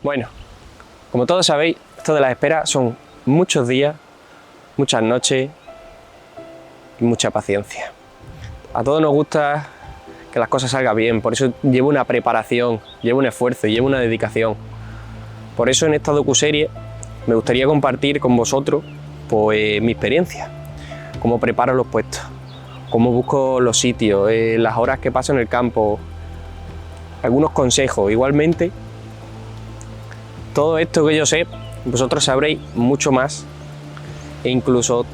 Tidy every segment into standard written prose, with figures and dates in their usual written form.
Bueno, como todos sabéis, esto de las esperas son muchos días, muchas noches y mucha paciencia. A todos nos gusta que las cosas salgan bien, por eso llevo una preparación, llevo un esfuerzo y llevo una dedicación. Por eso en esta docuserie me gustaría compartir con vosotros pues, mi experiencia, cómo preparo los puestos, cómo busco los sitios, las horas que paso en el campo, algunos consejos. Igualmente, todo esto que yo sé, vosotros sabréis mucho más e incluso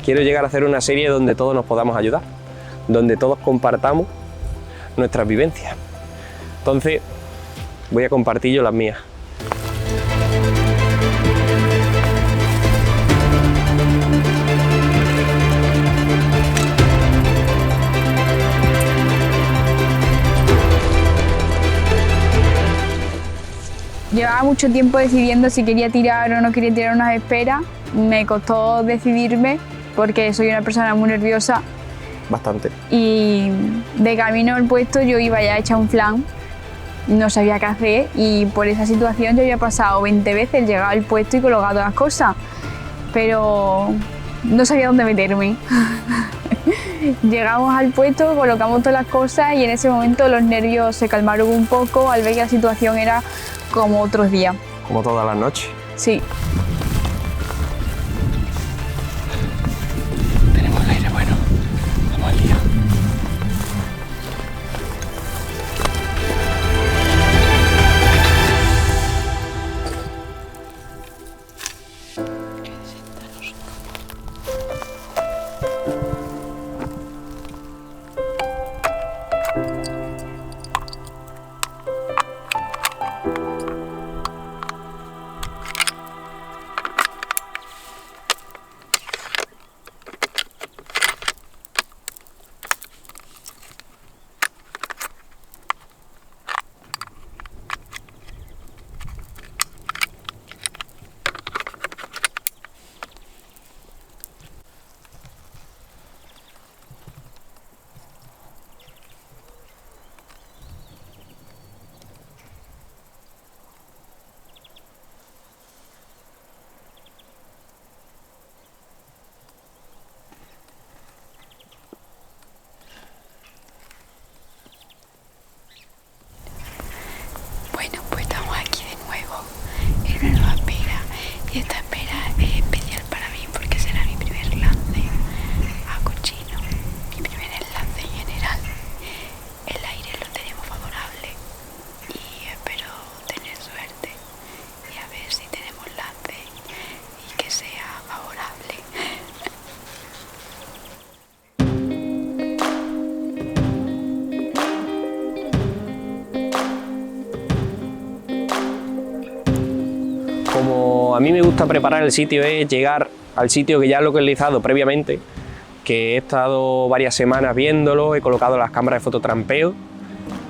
quiero llegar a hacer una serie donde todos nos podamos ayudar, donde todos compartamos nuestras vivencias. Entonces, voy a compartir yo las mías. Llevaba mucho tiempo decidiendo si quería tirar o no quería tirar unas esperas. Me costó decidirme porque soy una persona muy nerviosa. Bastante. Y de camino al puesto yo iba ya hecha un flan, no sabía qué hacer y por esa situación yo había pasado 20 veces, llegado al puesto y colocado todas las cosas, pero no sabía dónde meterme. Llegamos al puesto, colocamos todas las cosas y en ese momento los nervios se calmaron un poco al ver que la situación era como otros días. Como todas las noches. Sí. Tenemos el aire bueno. Vamos al lío. Bueno, pues estamos aquí de nuevo en una nueva espera y esta espera es especial para mí porque será mi primer lance a cochino, mi primer lance en general. El aire lo tenemos favorable y espero tener suerte y a ver si tenemos lance y que sea favorable. Como a mí me gusta preparar el sitio es llegar al sitio que ya he localizado previamente, que he estado varias semanas viéndolo, he colocado las cámaras de fototrampeo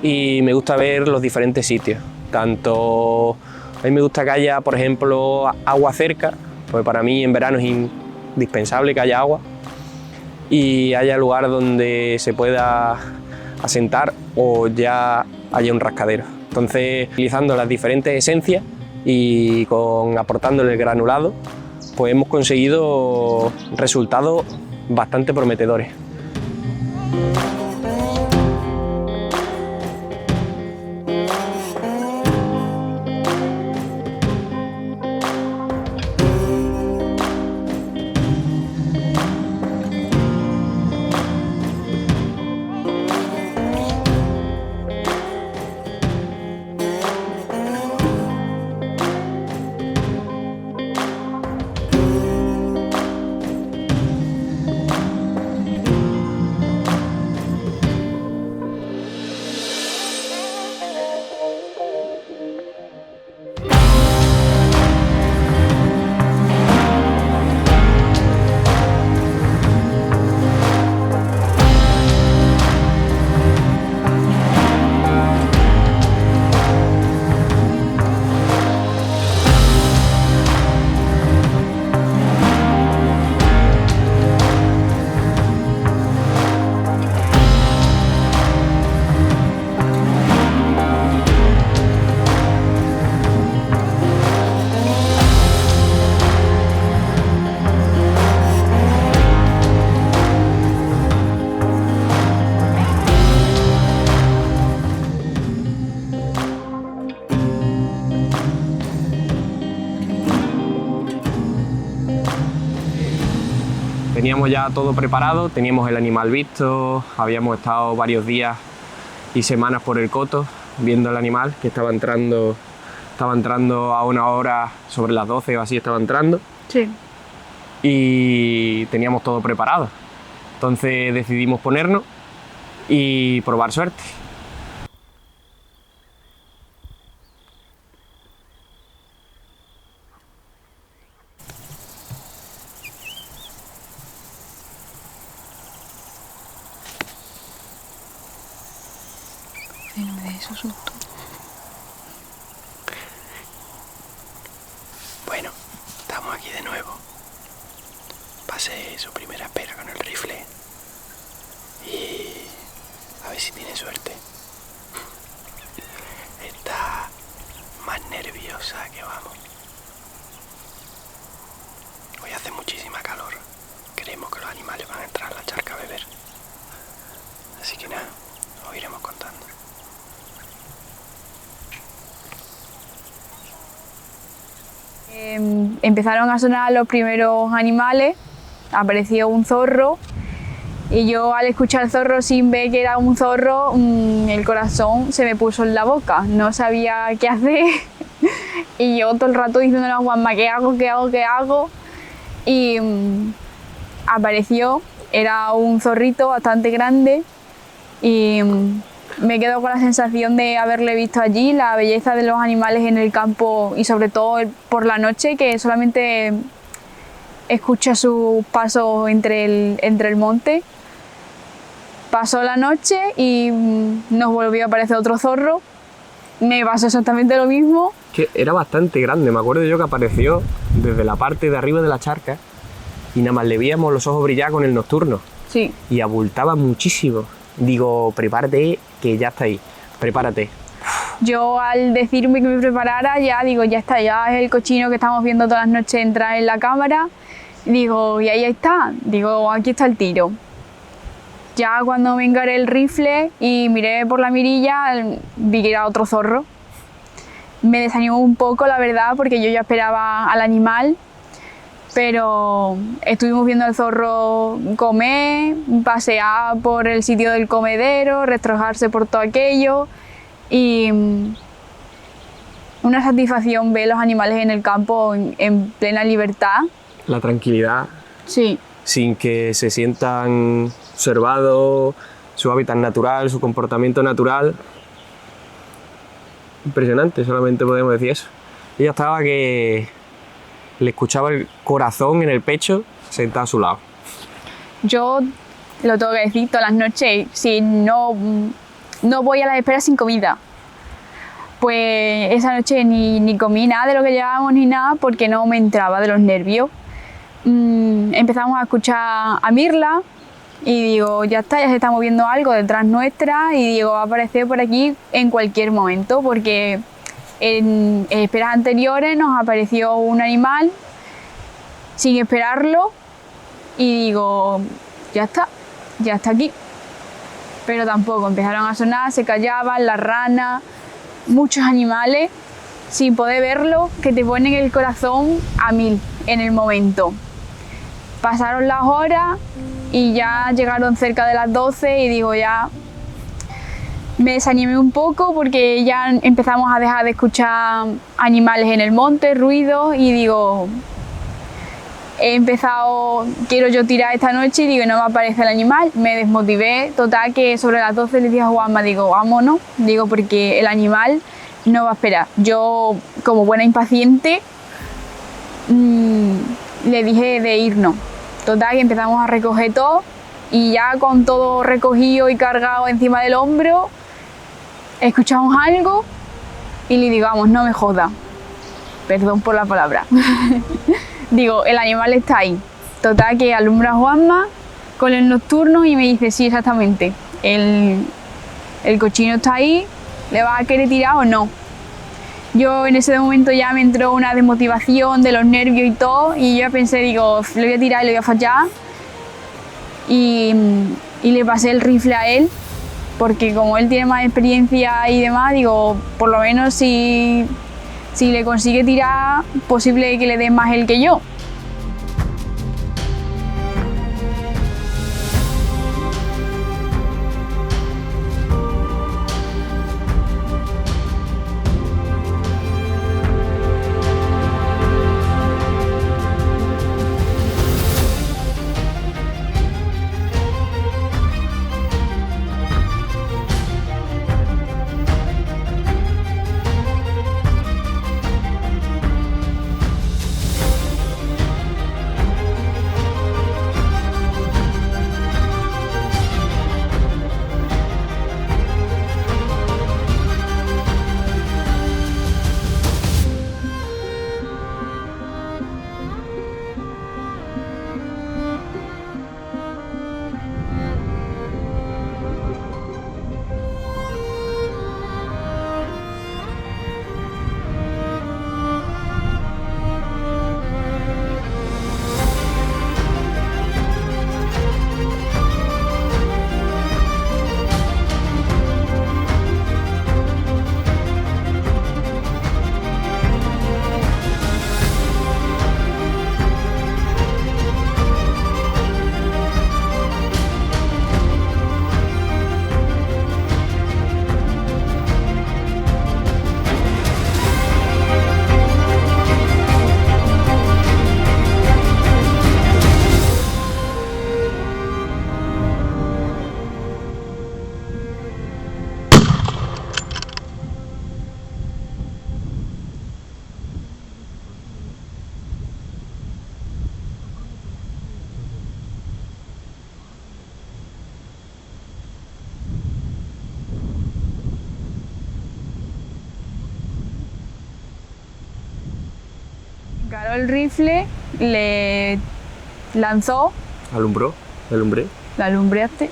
y me gusta ver los diferentes sitios. Tanto a mí me gusta que haya, por ejemplo, agua cerca, pues para mí en verano es indispensable que haya agua y haya lugar donde se pueda asentar o ya haya un rascadero. Entonces, utilizando las diferentes esencias y aportándole el granulado, pues hemos conseguido resultados bastante prometedores. teníamos ya todo preparado, teníamos el animal visto, habíamos estado varios días y semanas por el coto viendo el animal que estaba entrando a una hora sobre las 12 o así, estaba entrando. Sí. Y teníamos todo preparado. Entonces decidimos ponernos y probar suerte. Ay, no me des esos susto. Bueno, estamos aquí de nuevo. Pasé su primera espera con el rifle y a ver si tiene suerte. Está más nerviosa que vamos. Hoy hace muchísima calor. Creemos que los animales van a entrar a la charca a beber. Así que nada, os iremos contando. Empezaron a sonar los primeros animales, apareció un zorro y yo al escuchar el zorro sin ver que era un zorro, el corazón se me puso en la boca, no sabía qué hacer y yo todo el rato diciéndole a Juanma, ¿qué hago, qué hago, qué hago? Y apareció, era un zorrito bastante grande y me quedo con la sensación de haberle visto allí, la belleza de los animales en el campo y sobre todo por la noche, que solamente escucha sus pasos entre el monte. Pasó la noche y nos volvió a aparecer otro zorro. Me pasó exactamente lo mismo. Que era bastante grande, me acuerdo yo que apareció desde la parte de arriba de la charca y nada más le veíamos los ojos brillar con el nocturno. Sí. Y abultaba muchísimo. Digo, prepárate, que ya está ahí, prepárate. Yo al decirme que me preparara, ya digo, ya está, ya es el cochino que estamos viendo todas las noches entrar en la cámara. Digo, y ahí está, digo, aquí está el tiro. Ya cuando me encaré el rifle y miré por la mirilla, vi que era otro zorro. Me desanimó un poco, la verdad, porque yo ya esperaba al animal, pero estuvimos viendo al zorro comer, pasear por el sitio del comedero, restrojarse por todo aquello y una satisfacción ver los animales en el campo en plena libertad. La tranquilidad, Sí. sin que se sientan observados, su hábitat natural, su comportamiento natural. Impresionante, solamente podemos decir eso. Ella estaba que le escuchaba el corazón en el pecho sentada a su lado. Yo lo tengo que decir todas las noches, si no voy a las esperas sin comida. Pues esa noche ni comí nada de lo que llevábamos ni nada porque no me entraba de los nervios. Empezamos a escuchar a Mirla y digo, ya está, ya se está moviendo algo detrás nuestra y digo, va a aparecer por aquí en cualquier momento porque en esperas anteriores nos apareció un animal sin esperarlo y digo, ya está aquí. Pero tampoco, empezaron a sonar, se callaban, las ranas, muchos animales, sin poder verlo, que te ponen el corazón a 1000 en el momento. Pasaron las horas y ya llegaron cerca de las 12 y digo, ya me desanimé un poco porque ya empezamos a dejar de escuchar animales en el monte, ruidos y digo, quiero yo tirar esta noche y digo, no me aparece el animal, me desmotivé, total que sobre las 12 le dije a Juanma, digo, vámonos, digo, porque el animal no va a esperar. Yo, como buena impaciente, le dije de irnos. Total que empezamos a recoger todo y ya con todo recogido y cargado encima del hombro, escuchamos algo y le digo, vamos, no me jodas, perdón por la palabra. Digo, el animal está ahí. Total que alumbra a Juanma con el nocturno y me dice, sí, exactamente, el cochino está ahí, ¿le vas a querer tirar o no? Yo en ese momento ya me entró una desmotivación de los nervios y todo y yo pensé, digo, le voy a tirar y le voy a fallar y le pasé el rifle a él porque como él tiene más experiencia y demás, digo, por lo menos si le consigue tirar, posible que le dé más él que yo. Encaró el rifle, le lanzó, Alumbró, alumbré. la alumbreaste.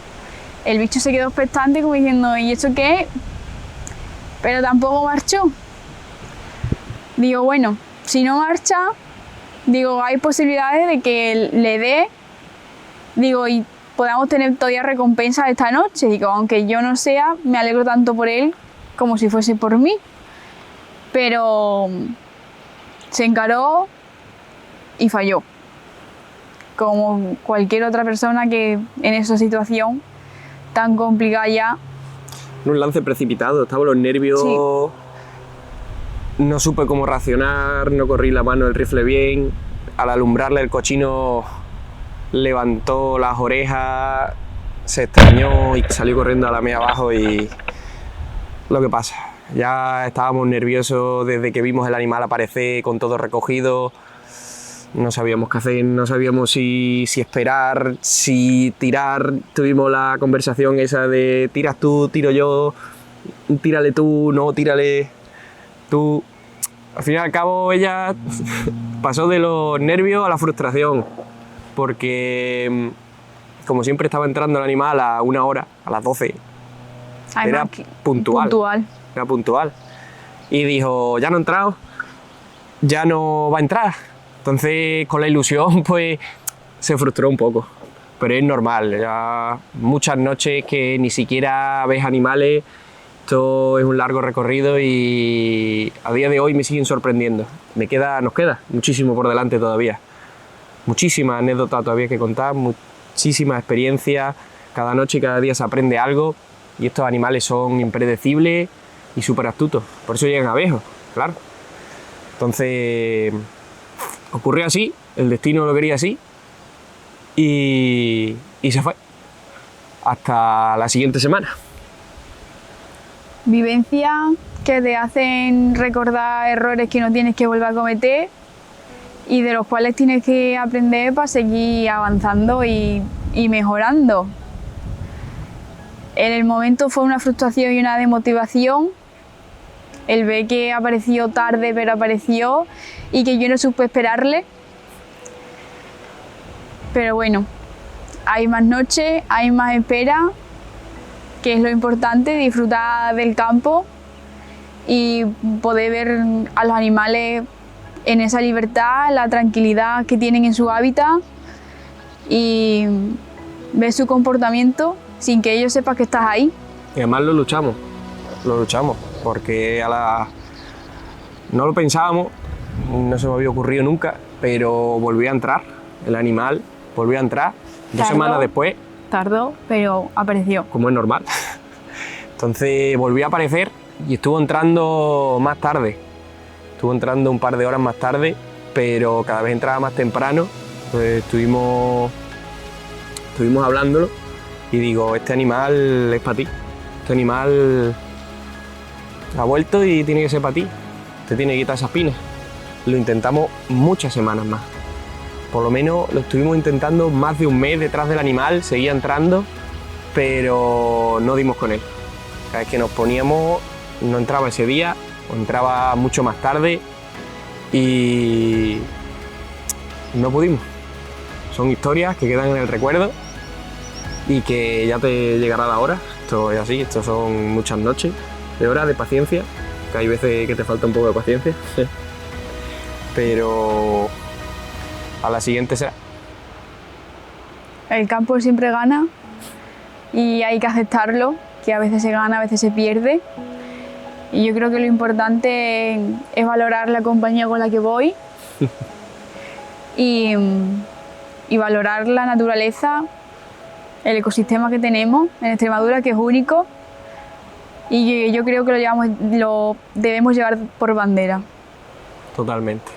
El bicho se quedó expectante como diciendo, ¿y eso qué es? Pero tampoco marchó. Digo, bueno, si no marcha, digo, hay posibilidades de que le dé, digo, y podamos tener todavía recompensas esta noche. Digo, aunque yo no sea, me alegro tanto por él como si fuese por mí. Pero se encaró y falló. Como cualquier otra persona que en esa situación tan complicada ya. Un lance precipitado, estaban los nervios. Sí. No supe cómo reaccionar, no corrí la mano del rifle bien. Al alumbrarle el cochino levantó las orejas, se extrañó y salió corriendo a la mía abajo y lo que pasa. Ya estábamos nerviosos desde que vimos el animal aparecer con todo recogido. No sabíamos qué hacer, no sabíamos si esperar, si tirar. Tuvimos la conversación esa de tiras tú, tiro yo, tírale tú, no, tírale tú. Al fin y al cabo ella pasó de los nervios a la frustración, porque como siempre estaba entrando el animal a una hora, a las 12, era puntual. Era puntual. Y dijo, ya no ha entrado, ya no va a entrar. Entonces, con la ilusión, pues, se frustró un poco. Pero es normal, ya muchas noches que ni siquiera ves animales, esto es un largo recorrido y a día de hoy me siguen sorprendiendo. Nos queda muchísimo por delante todavía. Muchísimas anécdotas todavía que contar, muchísimas experiencias. Cada noche y cada día se aprende algo y estos animales son impredecibles y súper astutos. Por eso llegan a viejos, claro. Entonces, ocurrió así, el destino lo quería así y se fue. Hasta la siguiente semana. Vivencias que te hacen recordar errores que no tienes que volver a cometer y de los cuales tienes que aprender para seguir avanzando y mejorando. En el momento fue una frustración y una desmotivación el ver que apareció tarde, pero apareció y que yo no supe esperarle. Pero bueno, hay más noches, hay más espera, que es lo importante, disfrutar del campo y poder ver a los animales en esa libertad, la tranquilidad que tienen en su hábitat y ver su comportamiento sin que ellos sepan que estás ahí. Y además lo luchamos, porque no lo pensábamos, no se me había ocurrido nunca, pero volvió a entrar, el animal volvió a entrar, 2 semanas después. Tardó, pero apareció. Como es normal. Entonces volvió a aparecer y estuvo entrando más tarde. Estuvo entrando un par de horas más tarde, pero cada vez entraba más temprano. Pues estuvimos hablándolo y digo, este animal es para ti. Este animal ha vuelto y tiene que ser para ti. Te tiene que quitar esas pinas. Lo intentamos muchas semanas más. Por lo menos lo estuvimos intentando más de un mes detrás del animal, seguía entrando, pero no dimos con él. Cada vez que nos poníamos, no entraba ese día, o entraba mucho más tarde y no pudimos. Son historias que quedan en el recuerdo y que ya te llegará la hora. Esto es así, esto son muchas noches de horas de paciencia, que hay veces que te falta un poco de paciencia, pero a la siguiente será. El campo siempre gana y hay que aceptarlo, que a veces se gana, a veces se pierde. Y yo creo que lo importante es valorar la compañía con la que voy y valorar la naturaleza, el ecosistema que tenemos en Extremadura, que es único. Y yo creo que lo debemos llevar por bandera. Totalmente.